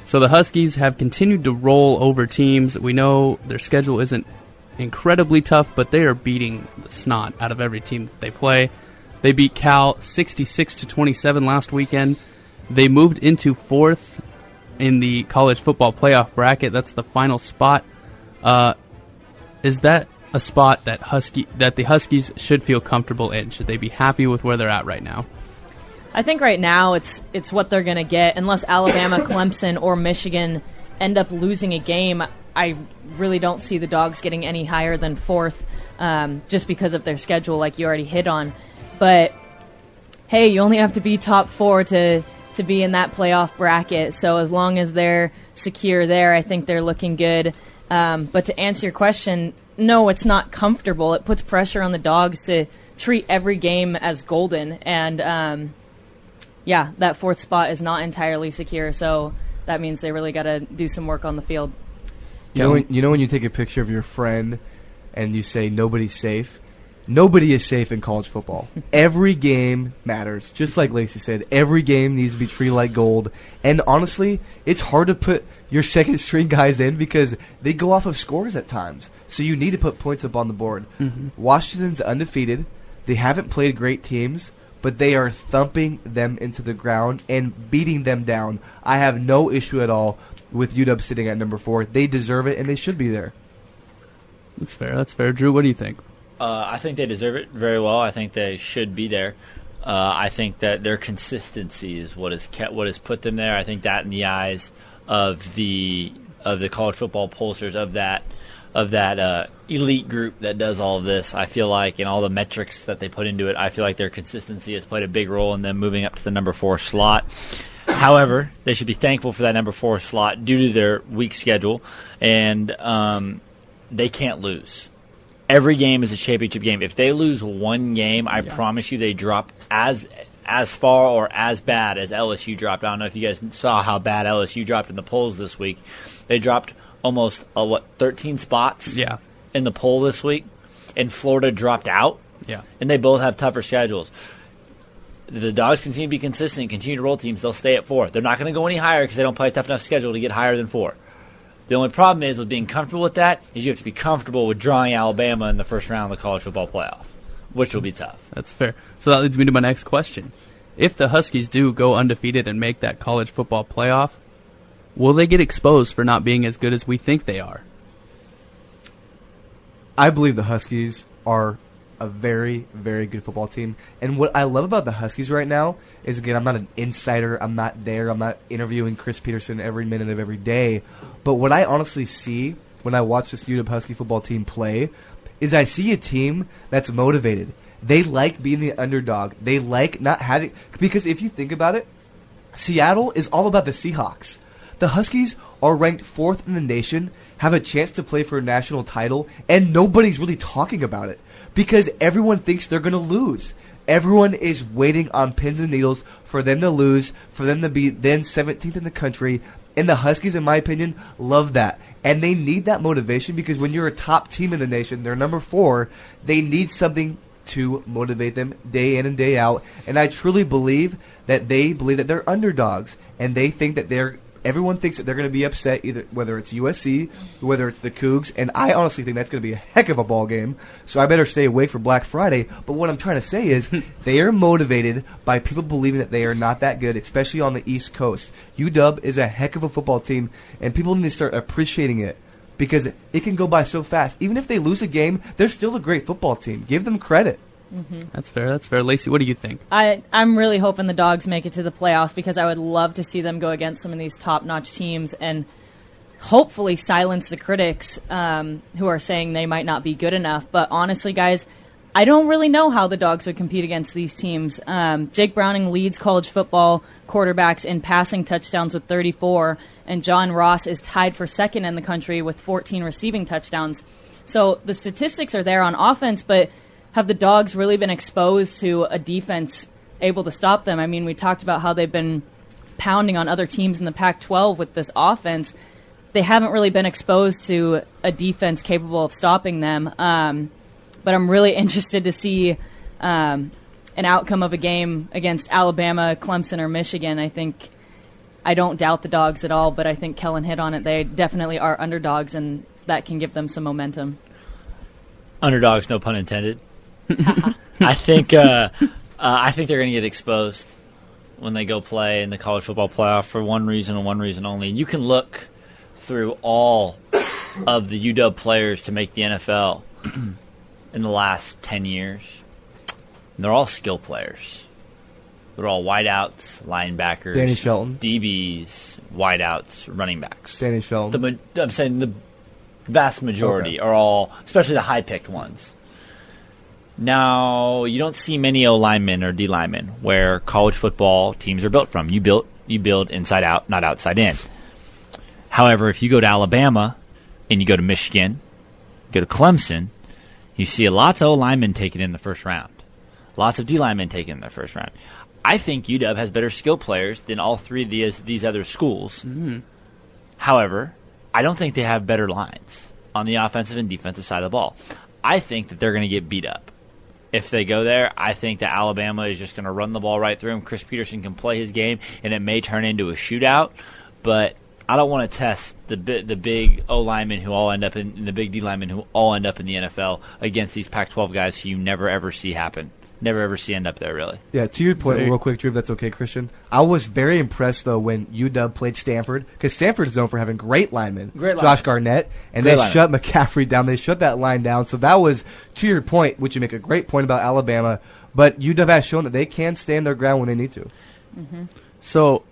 So the Huskies have continued to roll over teams. We know their schedule isn't incredibly tough, but they are beating the snot out of every team that they play. They beat Cal 66-27 last weekend. They moved into 4th in the college football playoff bracket. That's the final spot. Is that a spot that the Huskies should feel comfortable in? Should they be happy with where they're at right now? I think right now it's what they're going to get. Unless Alabama, Clemson, or Michigan end up losing a game, I really don't see the Dogs getting any higher than 4th, just because of their schedule, like you already hit on. But, hey, you only have to be top 4 to be in that playoff bracket. So as long as they're secure there, I think they're looking good. But to answer your question, no, it's not comfortable. It puts pressure on the Dogs to treat every game as golden. And, yeah, that 4th spot is not entirely secure. So that means they really got to do some work on the field. You know when you take a picture of your friend and you say nobody's safe? Nobody is safe in college football. Every game matters. Just like Lacey said, every game needs to be treated like gold. And honestly, it's hard to put your second-string guys in because they go off of scores at times. So you need to put points up on the board. Mm-hmm. Washington's undefeated. They haven't played great teams, but they are thumping them into the ground and beating them down. I have no issue at all with UW sitting at number 4. They deserve it, and they should be there. That's fair. That's fair. Drew, what do you think? I think they deserve it very well. I think they should be there. I think that their consistency is what has put them there. I think that in the eyes of the college football pollsters of that elite group that does all of this, I feel like, and all the metrics that they put into it, I feel like their consistency has played a big role in them moving up to the number 4 slot. However, they should be thankful for that number 4 slot due to their weak schedule, and they can't lose. Every game is a championship game. If they lose one game, I promise you they drop as far or as bad as LSU dropped. I don't know if you guys saw how bad LSU dropped in the polls this week. They dropped almost 13 spots in the poll this week, and Florida dropped out. Yeah, and they both have tougher schedules. The Dogs continue to be consistent, continue to roll teams. They'll stay at 4. They're not going to go any higher because they don't play a tough enough schedule to get higher than 4. The only problem is with being comfortable with that is you have to be comfortable with drawing Alabama in the first round of the college football playoff, which will be tough. That's fair. So that leads me to my next question. If the Huskies do go undefeated and make that college football playoff, will they get exposed for not being as good as we think they are? I believe the Huskies are a very, very good football team. And what I love about the Huskies right now is, again, I'm not an insider. I'm not there. I'm not interviewing Chris Peterson every minute of every day. But what I honestly see when I watch this UW Husky football team play is I see a team that's motivated. They like being the underdog. They like not having – because if you think about it, Seattle is all about the Seahawks. The Huskies are ranked 4th in the nation, have a chance to play for a national title, and nobody's really talking about it because everyone thinks they're going to lose. Everyone is waiting on pins and needles for them to lose, for them to be then 17th in the country. And the Huskies, in my opinion, love that. And they need that motivation because when you're a top team in the nation, they're number 4, they need something to motivate them day in and day out. And I truly believe that they believe that they're underdogs. And they think that everyone thinks that they're going to be upset, either whether it's USC, whether it's the Cougs, and I honestly think that's going to be a heck of a ball game, so I better stay away for Black Friday. But what I'm trying to say is they are motivated by people believing that they are not that good, especially on the East Coast. UW is a heck of a football team, and people need to start appreciating it because it can go by so fast. Even if they lose a game, they're still a great football team. Give them credit. Mm-hmm. That's fair. That's fair. Lacey, what do you think? I'm really hoping the Dogs make it to the playoffs because I would love to see them go against some of these top-notch teams and hopefully silence the critics who are saying they might not be good enough. But honestly, guys, I don't really know how the Dogs would compete against these teams. Jake Browning leads college football quarterbacks in passing touchdowns with 34, and John Ross is tied for second in the country with 14 receiving touchdowns. So the statistics are there on offense, but have the Dogs really been exposed to a defense able to stop them? I mean, we talked about how they've been pounding on other teams in the Pac-12 with this offense. They haven't really been exposed to a defense capable of stopping them. But I'm really interested to see an outcome of a game against Alabama, Clemson, or Michigan. I think I don't doubt the Dogs at all, but I think Kellen hit on it. They definitely are underdogs, and that can give them some momentum. Underdogs, no pun intended. I think they're going to get exposed when they go play in the college football playoff for one reason and one reason only. You can look through all of the UW players to make the NFL in the last 10 years. And they're all skill players. They're all wideouts, linebackers, Danny Shelton, DBs, wideouts, running backs. Danny Shelton. I'm saying the vast majority are all, especially the high-picked ones. Now, you don't see many O-linemen or D-linemen where college football teams are built from. You build inside out, not outside in. However, if you go to Alabama and you go to Michigan, go to Clemson, you see lots of O-linemen taken in the first round. Lots of D-linemen taken in the first round. I think UW has better skill players than all three of these other schools. Mm-hmm. However, I don't think they have better lines on the offensive and defensive side of the ball. I think that they're going to get beat up. If they go there, I think that Alabama is just going to run the ball right through them. Chris Peterson can play his game, and it may turn into a shootout. But I don't want to test the big O linemen who all end up in the big D linemen who all end up in the NFL against these Pac-12 guys who you never ever see happen. Never ever see end up there, really. Yeah, to your point, real quick, Drew, if that's okay, Christian. I was very impressed, though, when UW played Stanford, because Stanford is known for having great linemen. Josh Garnett, and they shut McCaffrey down. They shut that line down. So that was, to your point, which you make a great point about Alabama, but UW has shown that they can stand their ground when they need to. Mm-hmm. So